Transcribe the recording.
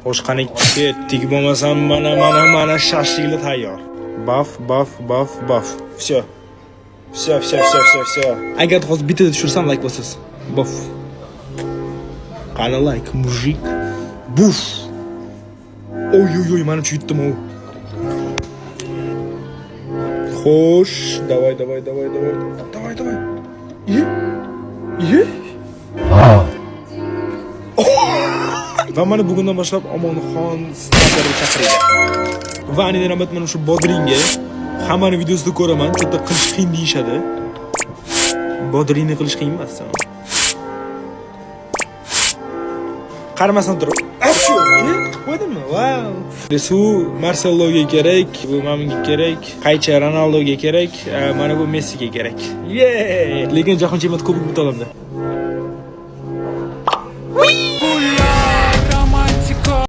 Xo'sh, qani ketdik bo'lmasam mana shashliklar tayyor. Baf. Всё. Agar hozir bitta tushirsam like bosasiz. Baf. Qani like, mujik. Buf. Oy, mana shu yutdim u. Xo'sh, davay. Ye. Va mana bugundan boshlab Omonxon starterni chaqiradi. Va anidan albatta mana shu bodringga hammani videosida ko'raman, katta qilish qiyin deyshadi. Bodringni qilish qiyin emas. Qaramasdan turib. Shu, qo'ydimmi? Wow. Su Marceloga kerak, bu menga kerak, qaychi Ronaldoga kerak, mana bu Messiga kerak. Lekin jahon chempionati kubok yuta olamda.